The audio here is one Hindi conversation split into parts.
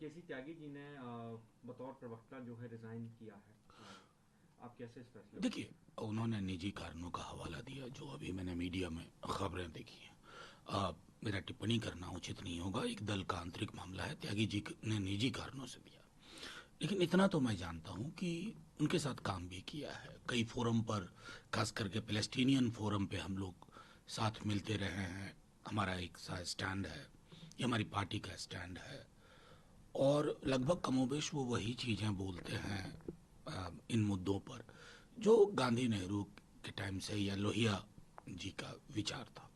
केसी त्यागी जी ने बतौर प्रवक्ता जो है रिजाइन किया है। आप कैसे इस फैसले को देखिए, उन्होंने निजी कारणों का हवाला दिया जो अभी मैंने मीडिया में खबरें देखी हैं। मेरा टिप्पणी करना उचित नहीं होगा, एक दल का आंतरिक मामला है। त्यागी जी ने निजी कारणों से दिया, लेकिन इतना तो मैं जानता हूं कि उनके साथ काम भी किया है कई फोरम पर, खास करके पैलेस्टीनियन फोरम पे हम लोग साथ मिलते रहे हैं। हमारा एक सा स्टैंड है, ये हमारी पार्टी का स्टैंड है, और लगभग कमोबेश वो वही चीज़ें बोलते हैं इन मुद्दों पर जो गांधी नेहरू के टाइम से या लोहिया जी का विचार था।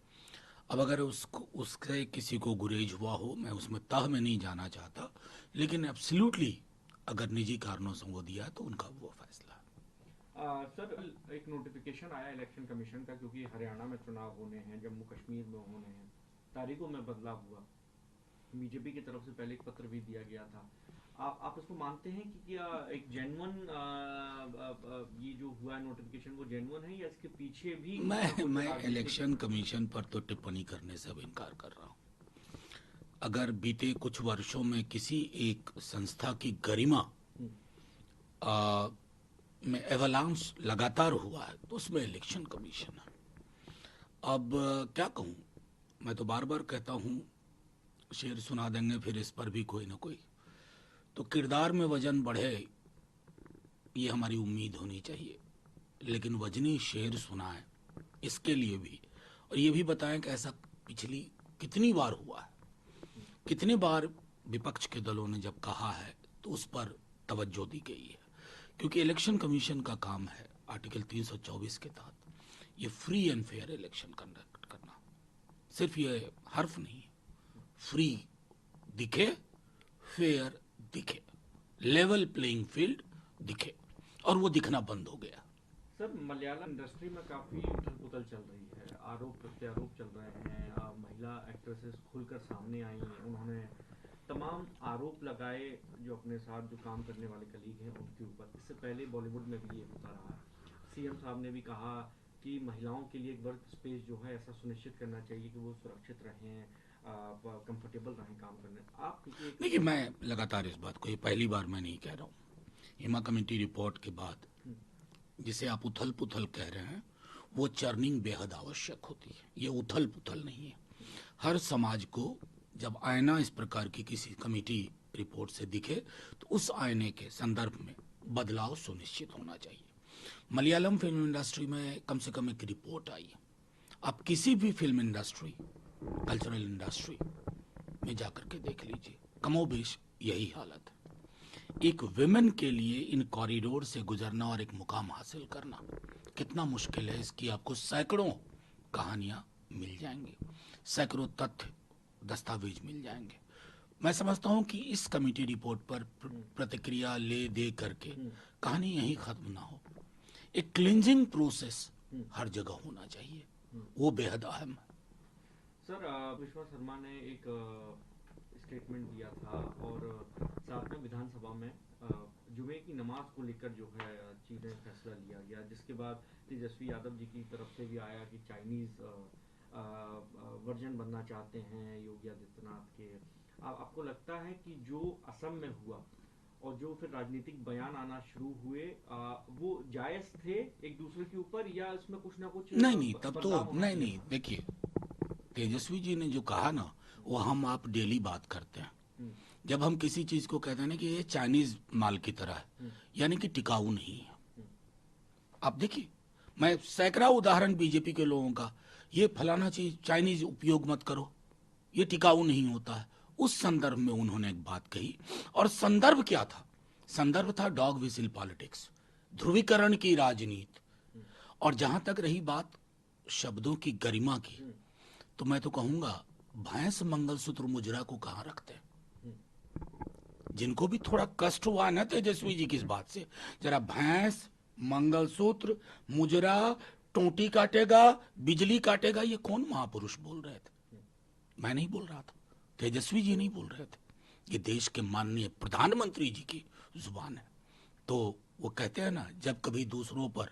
अब अगर उसको उससे किसी को गुरेज हुआ हो, मैं उसमें तह में नहीं जाना चाहता, लेकिन एब्सोल्युटली अगर निजी कारणों से वो दिया तो उनका वो फैसला है। सर, एक नोटिफिकेशन आया इलेक्शन कमीशन का, क्योंकि हरियाणा में चुनाव होने हैं, जम्मू कश्मीर में होने हैं, तारीखों में बदलाव हुआ। बीजेपी की तरफ से पहले एक पत्र भी दिया गया था। आप इसको मानते हैं कि क्या एक जेन्युइन ये जो हुआ नोटिफिकेशन वो जेन्युइन है, या इसके पीछे भी कुछ ना कुछ मैं राजनीतिक। इलेक्शन कमीशन पर तो टिप्पणी करने से अब इनकार कर रहा हूँ। अगर बीते कुछ वर्षों में किसी एक संस्था की गरिमा आ, में एवलांस लगातार हुआ है तो उसमें इलेक्शन कमीशन है। अब क्या कहूँ, मैं तो बार बार कहता हूँ, शेर सुना देंगे फिर इस पर भी कोई ना कोई। तो किरदार में वजन बढ़े, ये हमारी उम्मीद होनी चाहिए, लेकिन वजनी शेर सुनाए इसके लिए भी, और ये भी बताएं कि ऐसा पिछली कितनी बार हुआ है, कितने बार विपक्ष के दलों ने जब कहा है तो उस पर तवज्जो दी गई है। क्योंकि इलेक्शन कमीशन का काम है आर्टिकल 324 के तहत ये free and fair election conduct करना। सिर्फ ये हर्फ नहीं है, फ्री दिखे, फेयर दिखे, लेवल प्लेइंग फील्ड दिखे, और वो दिखना बंद हो गया। सर, मलयालम इंडस्ट्री में काफ़ी उथल पुथल चल रही है, आरोप प्रत्यारोप चल रहे हैं। महिला एक्ट्रेसेस खुलकर सामने आई हैं, उन्होंने तमाम आरोप लगाए जो अपने साथ जो काम करने वाले कलीग हैं उनके ऊपर। इससे पहले बॉलीवुड में भी ये होता रहा है। सीएम साहब ने भी कहा कि महिलाओं के लिए एक वर्क स्पेस जो है ऐसा सुनिश्चित करना चाहिए कि वो सुरक्षित रहें, कंफर्टेबल रहें काम करने। आप क्योंकि देखिए, मैं लगातार इस बात को, ये पहली बार मैं नहीं कह रहा हूँ। हेमा कमेटी रिपोर्ट के बाद जिसे आप उथल पुथल कह रहे हैं, वो चर्निंग बेहद आवश्यक होती है, ये उथल पुथल नहीं है। हर समाज को जब आईना इस प्रकार की किसी कमेटी रिपोर्ट से दिखे तो उस आईने के संदर्भ में बदलाव सुनिश्चित होना चाहिए। मलयालम फिल्म इंडस्ट्री में कम से कम एक रिपोर्ट आई है। आप किसी भी फिल्म इंडस्ट्री, कल्चरल इंडस्ट्री में जाकर के देख लीजिए, कमोबेश यही हालत है। एक विमेन के लिए इन कॉरिडोर से गुजरना और एक मुकाम हासिल करना कितना मुश्किल है, इसकी आपको सैकड़ों कहानियां मिल जाएंगी, सैकड़ों तथ्य दस्तावेज मिल जाएंगे। मैं समझता हूं कि इस कमेटी रिपोर्ट पर प्रतिक्रिया ले दे करके कहानी यहीं खत्म ना हो। एक क्लिंजिंग प्रोसेस हर जगह होना चाहिए, वो बेहद अहम है। सर, विश्वा शर्मा ने एक स्टेटमेंट दिया था, और साथ में विधानसभा में जुमे की नमाज को लेकर जो है चीज़ें फैसला लिया गया, जिसके बाद तेजस्वी यादव जी की तरफ से भी आया कि चाइनीज़ वर्जन बनना चाहते हैं योगी आदित्यनाथ के। आपको लगता है कि जो असम में हुआ और जो फिर राजनीतिक बयान आना शुरू हुए, वो जायज थे एक दूसरे के ऊपर, या इसमें कुछ ना कुछ नहीं नहीं, तब तो बदलाव होना नहीं चाहिए नहीं, था? देखिए, तेजस्वी जी ने जो कहा ना, वो हम आप डेली बात करते हैं। जब हम किसी चीज को कहते हैं ना कि ये चाइनीज माल की तरह है, यानी कि टिकाऊ नहीं है। आप देखिए, मैं सैकड़ा उदाहरण बीजेपी के लोगों का, ये फलाना चीज चाइनीज उपयोग मत करो, ये टिकाऊ नहीं होता है। उस संदर्भ में उन्होंने एक बात कही, और संदर्भ क्या था? संदर्भ था डॉग विसिल पॉलिटिक्स, ध्रुवीकरण की राजनीति। और जहां तक रही बात शब्दों की गरिमा की, तो मैं तो कहूंगा भैंस मंगलसूत्र मुजरा को कहां रखते हैं? जिनको भी थोड़ा कष्ट हुआ ना तेजस्वी जी की इस बात से, जरा भैंस मंगलसूत्र मुजरा, टोटी काटेगा, बिजली काटेगा, ये कौन महापुरुष बोल रहे थे? मैं नहीं बोल रहा था, तेजस्वी जी नहीं बोल रहे थे, ये देश के माननीय प्रधानमंत्री जी की जुबान है। तो वो कहते हैं ना, जब कभी दूसरों पर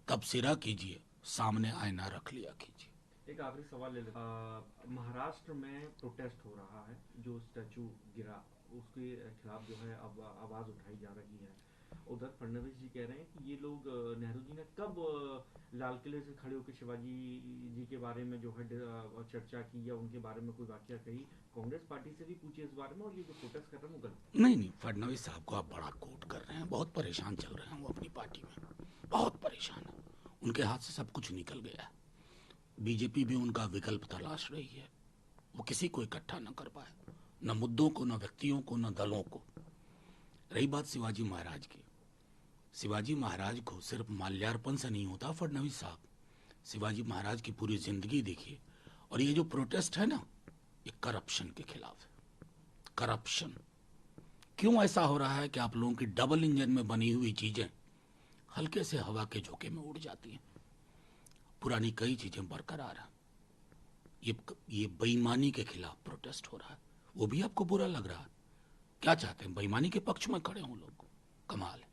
तबसरा कीजिए, सामने आईना रख लिया कीजिए। एक आखिरी सवाल ले लेते हैं। महाराष्ट्र में प्रोटेस्ट हो रहा है, जो स्टैचू गिरा उसके खिलाफ जो है अब आवाज उठाई जा रही है। उधर फडणवीस जी कह रहे हैं कि ये लोग नेहरू जी ने कब लाल किले से खड़े होकर शिवाजी जी के बारे में जो है चर्चा की या उनके बारे में कोई वाकया कही। कांग्रेस पार्टी से भी पूछे इस बारे में, और ये जो प्रोटेस्ट कर रहे हैं वो गलत। नहीं, फडणवीस साहब को आप बड़ा कोट कर रहे हैं, बहुत परेशान चल रहे हैं वो अपनी पार्टी में, बहुत परेशान है, उनके हाथ से सब कुछ निकल गया है। बीजेपी भी उनका विकल्प तलाश रही है, वो किसी को इकट्ठा न कर पाए, न मुद्दों को, न व्यक्तियों को, न दलों को। रही बात शिवाजी महाराज की, शिवाजी महाराज को सिर्फ माल्यार्पण से नहीं होता फडणवीस साहब, शिवाजी महाराज की पूरी जिंदगी देखिए। और ये जो प्रोटेस्ट है ना, ये करप्शन के खिलाफ है। करप्शन क्यों ऐसा हो रहा है कि आप लोगों की डबल इंजन में बनी हुई चीजें हल्के से हवा के झोंके में उड़ जाती हैं, पुरानी कई चीजें बरकरार हैं। ये बेईमानी के खिलाफ प्रोटेस्ट हो रहा है, वो भी आपको बुरा लग रहा है। क्या चाहते हैं, बेईमानी के पक्ष में खड़े हों लोग? कमाल है।